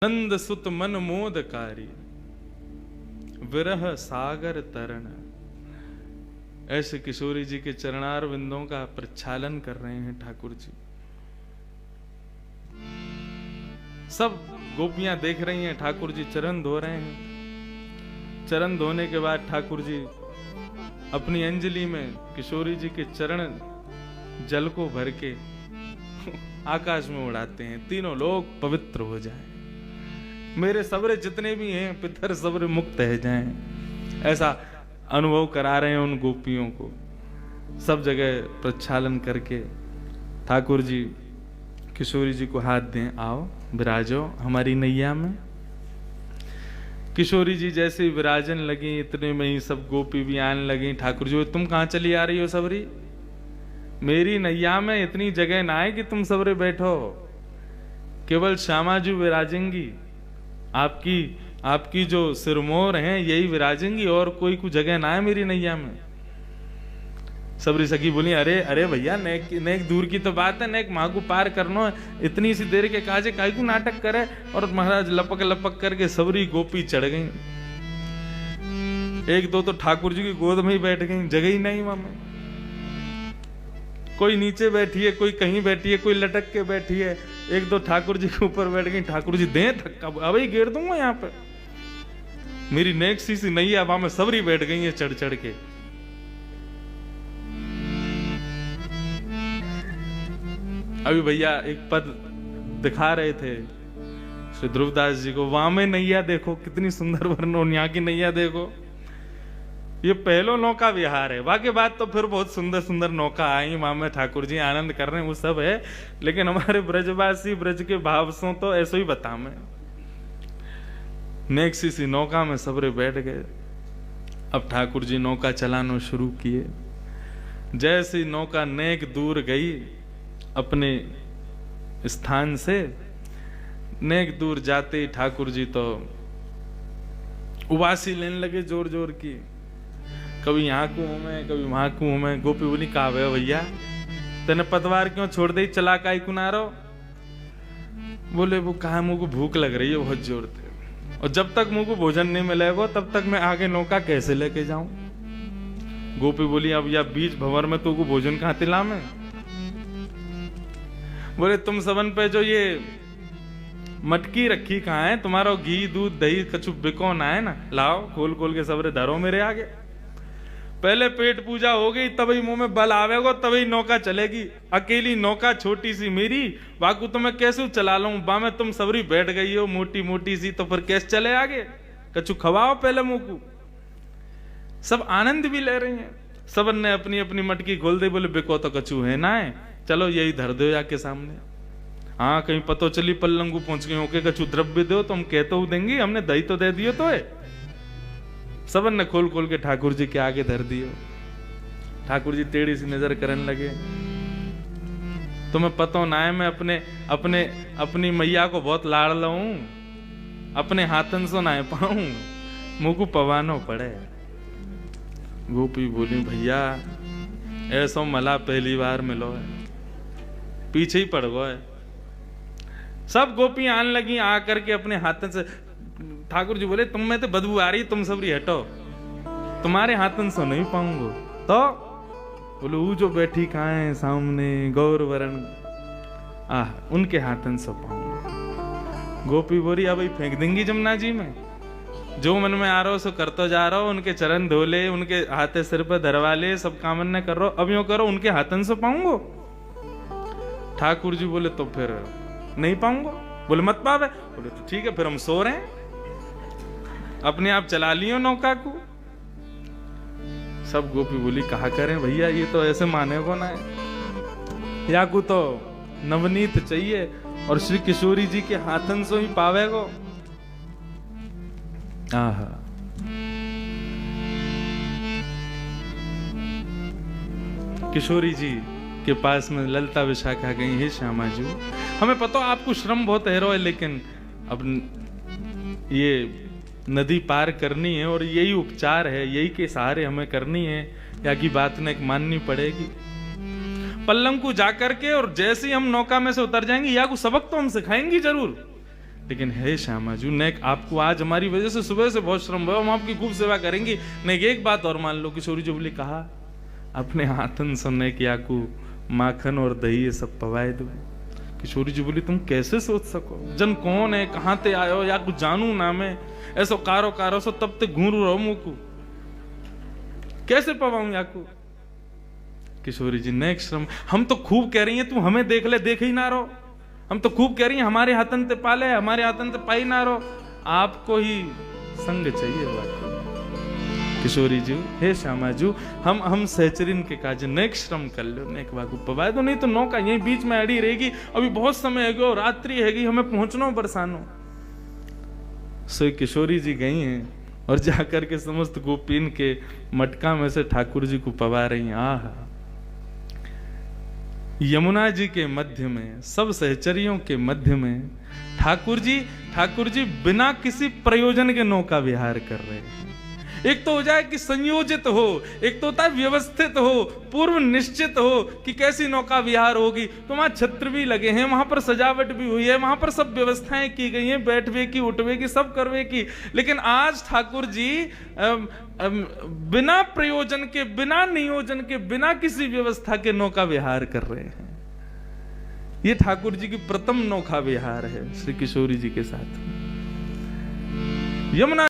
नंद सुत मन मोदकारी विरह सागर तरण। ऐसे किशोरी जी के चरणार विंदों का प्रक्षालन कर रहे हैं ठाकुर जी। सब गोपियां देख रही हैं, ठाकुर जी चरण धो रहे हैं। चरण धोने के बाद ठाकुर जी अपनी अंजलि में किशोरी जी के चरण जल को भर के आकाश में उड़ाते हैं, तीनों लोग पवित्र हो जाएं, मेरे सबरे जितने भी हैं पितर सबरे मुक्त है जाएं। ऐसा अनुभव करा रहे हैं उन गोपियों को। सब जगह प्रक्षालन करके ठाकुर जी किशोरी जी को हाथ दें, आओ विराजो हमारी नैया में। किशोरी जी जैसे विराजन लगी, इतने में ही सब गोपी भी आने लगी। ठाकुर जी, तुम कहाँ चली आ रही हो सबरी? मेरी नैया में इतनी जगह ना है कि तुम सबरे बैठो, केवल श्यामा जी विराजेंगी। आपकी जो सिरमोर हैं यही विराजेंगी, और कोई कुछ जगह ना है मेरी नैया में। सबरी सखी बोली, अरे अरे भैया, नेक दूर की तो बात है, नेक माँ को पार करनो है, इतनी सी देर के काजे काई को नाटक करे। और महाराज लपक लपक करके सबरी गोपी चढ़ गई। एक दो तो ठाकुर जी की गोद में ही बैठ गई, जगह ही नहीं वहां में। कोई नीचे बैठी है, कोई कहीं बैठी है, कोई लटक के बैठी है। एक दो ठाकुर जी के ऊपर बैठ गई। ठाकुर जी दें थक्का, अब ही घेर दूंगा यहाँ पे। मेरी नेक सी नहीं है, वहां में सबरी बैठ गई है चढ़ चढ़ के। अभी भैया एक पद दिखा रहे थे श्री ध्रुवदास जी को, वहां में नैया देखो कितनी सुंदर वर्णन, यहाँ की नैया देखो। ये पहलो नौका विहार है, बाकी बात तो फिर बहुत सुंदर सुंदर नौका आई, वहां में ठाकुर जी आनंद कर रहे हैं, वो सब है। लेकिन हमारे ब्रजवासी ब्रज के भाव सो तो ऐसो ही बता मैं। नेक सी नौका में सबरे बैठ गए। अब ठाकुर जी नौका चलाना शुरू किए। जैसी नौका नेक दूर गई अपने स्थान से, नेक दूर जाते ठाकुर जी तो उबासी लेने लगे जोर जोर की। कभी यहाँ को हूं मैं, कभी वहां को हूं मैं। गोपी बोली, कहा भैया तेने पतवार क्यों छोड़ दी, चला काई कुनारो? बोले, वो कहा मुंह को भूख लग रही है बहुत जोर से, और जब तक मुंह को भोजन नहीं मिलेगा तब तक मैं आगे नौका कैसे लेके जाऊं। गोपी बोली, अब या बीच भंवर में तो को भोजन कहां तिला में? बोले, तुम सबन पे जो ये मटकी रखी कहाँ है? तुम्हारा घी दूध दही कछु बिकोना है ना, लाओ खोल खोल के सबरे धरो मेरे आगे। पहले पेट पूजा हो गई, तभी मुंह में बल आवेगा, तभी नौका चलेगी। अकेली नौका छोटी सी मेरी, बाकू तो मैं कैसे चला लूं? बा में तुम सबरी बैठ गई हो मोटी मोटी सी, तो फिर कैसे चले आगे? कछु खवाओ पहले मुंह को। सब आनंद भी ले रही हैं। सबन ने अपनी अपनी मटकी खोल दी। बोले, बिको तो कछु है ना है, चलो यही धर दो आके सामने। हाँ, कहीं पतो चली पल्लंगू पहुंच गए होके कछु द्रव्य दो तो हम कहते हो देंगे, हमने दही तो दे दियो तो है। सबन ने खोल खोल के ठाकुर जी के आगे धर दियो। ठाकुर जी टेढ़ी सी नजर करने लगे। तुम्हें पतो ना है, मैं अपनी मैया को बहुत लाड़ लूं, अपने हाथन से ना पाऊं, मुंह को पवानो पड़े। गोपी बोली, भैया ऐसा मला पहली बार मिलो है, पीछे ही पड़ गो है। सब गोपियां आने लगी आकर के अपने हाथन से। ठाकुर जी बोले, तुम में तो बदबू आ रही, तुम सबरी हटो, तुम्हारे हाथन से नहीं पाऊंगा। तो बोले, वो जो बैठी कहाँ है सामने गौर वरण, उनके हाथन से पाऊंगा। गोपी बोली, अब फेंक देंगी जमुना जी में, जो मन में आ रहा हो सो करते जा रहा हो। उनके चरण धो ले, उनके हाथे सिर पर धरवा ले, सब कामन ने कर रो, अब यूं करो उनके हाथन से पाऊंगो। ठाकुर जी बोले, तो फिर नहीं पाऊंगा। बोले, मत पावे। बोले, तो ठीक है, फिर हम सो रहे हैं, अपने आप चला लियो नौका को। सब गोपी बोली, कहा करें भैया, ये तो ऐसे माने को ना है, या को तो नवनीत चाहिए, और श्री किशोरी जी के हाथन से ही पावेगो। आहा, किशोरी जी के पास में ललता विशाखा गई, हे श्यामा जी, हमें पता आपको श्रम बहुत है, लेकिन अब ये नदी पार करनी है, और यही उपचार है, यही के सहारे हमें करनी है, या की बात न माननी पड़ेगी। पल्लम को जाकर के, और जैसे ही हम नौका में से उतर जाएंगे, या को सबक तो हम सिखाएंगे जरूर, लेकिन हे श्यामा जी, नेक आपको आज हमारी वजह से सुबह से बहुत श्रम हुआ, हम आपकी खूब सेवा करेंगे। नेक एक बात और मान लो, किशोरी जी बोली कहा अपने हाथन सुनने की आकू माखन और दही ये सब पवाए दो। किशोरी जी बोली तुम कैसे सोच सको, जन कौन है, कहां ते आयो, या कुछ जानू ना मैं, ऐसो कारो कारो सो तब ते घूरू रहो मुकू, कैसे पवाऊं याकू। किशोरी जी नेक श्रम, हम तो खूब कह रही हैं तू हमें देख ले, देख ही ना रहो, हम तो खूब कह रही हैं हमारे हाथन ते पाले, हमारे हाथन ते पाई ना रहो, आपको ही संग चाहिए बाकी। किशोरी जी हे श्यामा जी, हम सहचरिन के काज नेक श्रम कर लो, नेक बागू पवाए दो, नहीं तो नौका यही बीच में अड़ी रहेगी, अभी बहुत समय है गो, रात्रि हैगी, हमें पहुंचना बरसानो। सो किशोरी जी गई हैं और जाकर के समस्त गोपीन के मटका में से ठाकुर जी को पवा रही हैं। आहा, यमुना जी के मध्य में, सब सहचरियों के मध्य में ठाकुर जी बिना किसी प्रयोजन के नौका विहार कर रहे हैं। एक तो हो जाए कि संयोजित हो, एक तो होता है व्यवस्थित हो, पूर्व निश्चित हो कि कैसी नौका विहार होगी, तो वहां छत्र भी लगे हैं, वहां पर सजावट भी हुई है, वहां पर सब व्यवस्थाएं की गई हैं, बैठवे की, उठवे की, सब करवे की। लेकिन आज ठाकुर जी बिना प्रयोजन के, बिना नियोजन के, बिना किसी व्यवस्था के नौका विहार कर रहे हैं। ये ठाकुर जी की प्रथम नौका विहार है श्री किशोरी जी के साथ। यमुना